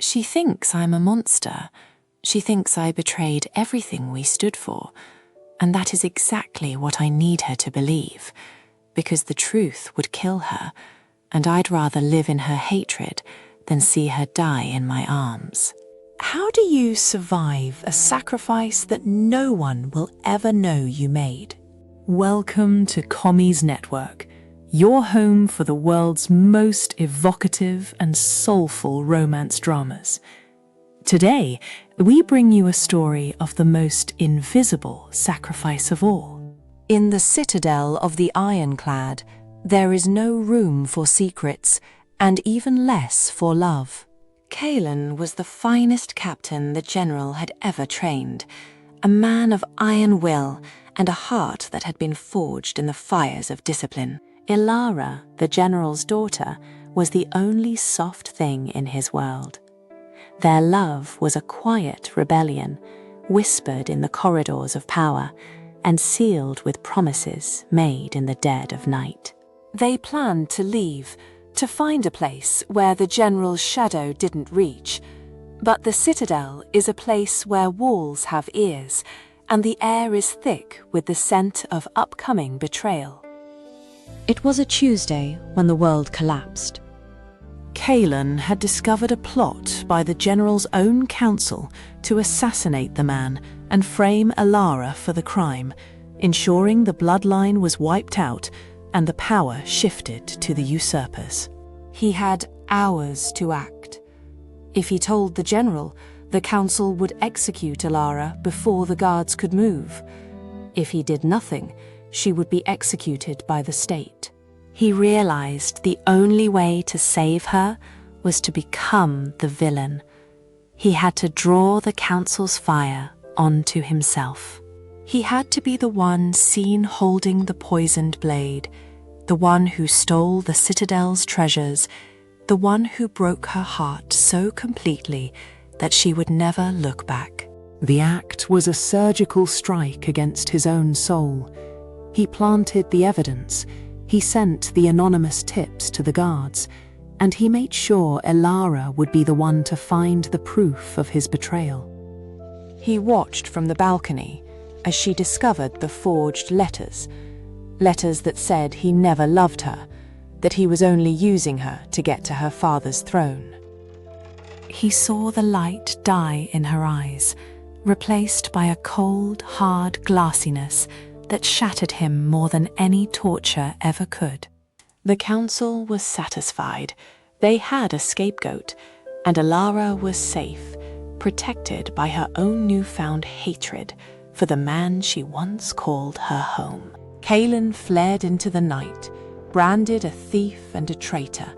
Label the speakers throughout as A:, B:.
A: She thinks I'm a monster. She thinks I betrayed everything we stood for, and that is exactly what I need her to believe, because the truth would kill her, and I'd rather live in her hatred than see her die in my arms.
B: How do you survive a sacrifice that no one will ever know you made? Welcome to Commies Network, your home for the world's most evocative and soulful romance dramas. Today, we bring you a story of the most invisible sacrifice of all.
C: In the citadel of the ironclad, there is no room for secrets, and even less for love.
A: Calen was the finest captain the general had ever trained, a man of iron will and a heart that had been forged in the fires of discipline. Ilara, the general's daughter, was the only soft thing in his world. Their love was a quiet rebellion, whispered in the corridors of power, and sealed with promises made in the dead of night.
C: They planned to leave, to find a place where the general's shadow didn't reach. But the citadel is a place where walls have ears, and the air is thick with the scent of upcoming betrayal.
D: It was a Tuesday when the world collapsed.
B: Calen had discovered a plot by the general's own council to assassinate the man and frame Ilara for the crime, ensuring the bloodline was wiped out and the power shifted to the usurpers.
C: He had hours to act. If he told the general, the council would execute Ilara before the guards could move. If he did nothing, she would be executed by the state.
A: He realized the only way to save her was to become the villain. He had to draw the council's fire onto himself. He had to be the one seen holding the poisoned blade, the one who stole the citadel's treasures, the one who broke her heart so completely that she would never look back.
B: The act was a surgical strike against his own soul. He planted the evidence, he sent the anonymous tips to the guards, and he made sure Ilara would be the one to find the proof of his betrayal.
C: He watched from the balcony as she discovered the forged letters that said he never loved her, that he was only using her to get to her father's throne.
A: He saw the light die in her eyes, replaced by a cold, hard glassiness that shattered him more than any torture ever could. The council was satisfied. They had a scapegoat, and Ilara was safe, protected by her own newfound hatred for the man she once called her home.
C: Calen fled into the night, branded a thief and a traitor,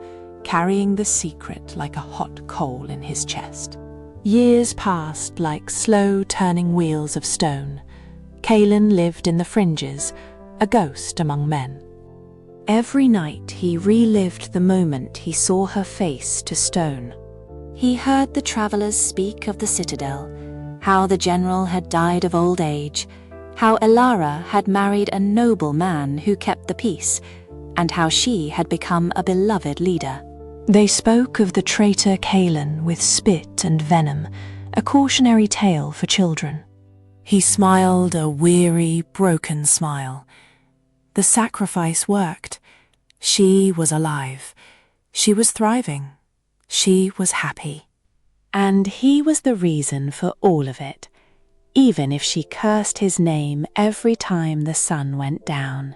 C: carrying the secret like a hot coal in his chest.
A: Years passed like slow turning wheels of stone. Calen lived in the fringes, a ghost among men. Every night he relived the moment he saw her face to stone. He heard the travelers speak of the citadel, how the general had died of old age, how Ilara had married a noble man who kept the peace, and how she had become a beloved leader. They spoke of the traitor Calen with spit and venom, a cautionary tale for children. He smiled a weary, broken smile. The sacrifice worked. She was alive. She was thriving. She was happy. And he was the reason for all of it, even if she cursed his name every time the sun went down.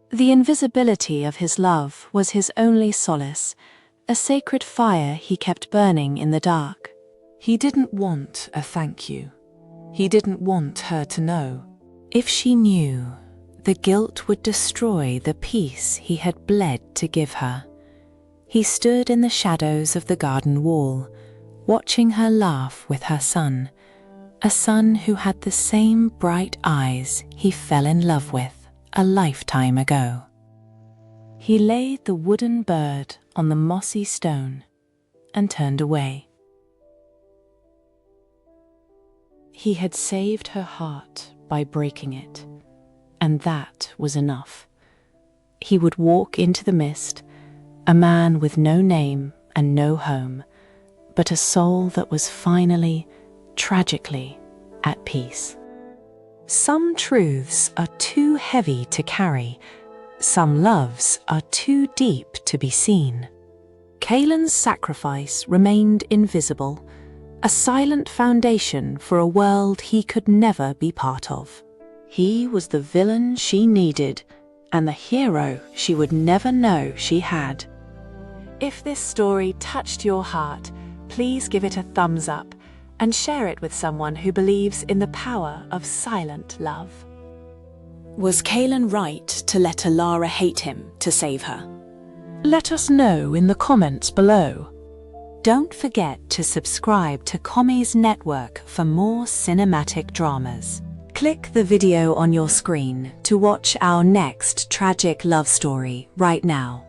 A: The invisibility of his love was his only solace, a sacred fire he kept burning in the dark.
B: He didn't want a thank you. He didn't want her to know.
A: If she knew, the guilt would destroy the peace he had bled to give her. He stood in the shadows of the garden wall, watching her laugh with her son, a son who had the same bright eyes he fell in love with a lifetime ago. He laid the wooden bird on the mossy stone and turned away. He had saved her heart by breaking it, and that was enough. He would walk into the mist, a man with no name and no home,
B: but a soul that was finally, tragically, at peace. Some truths are too heavy to carry. Some loves are too deep to be seen. Caelan's sacrifice remained invisible, a silent foundation for a world he could never be part of. He was the villain she needed, and the hero she would never know she had.
C: If this story touched your heart, please give it a thumbs up and share it with someone who believes in the power of silent love.
B: Was Caelan right to let Alara hate him to save her?
A: Let us know in the comments below.
C: Don't forget to subscribe to Commies Network for more cinematic dramas. Click the video on your screen to watch our next tragic love story right now.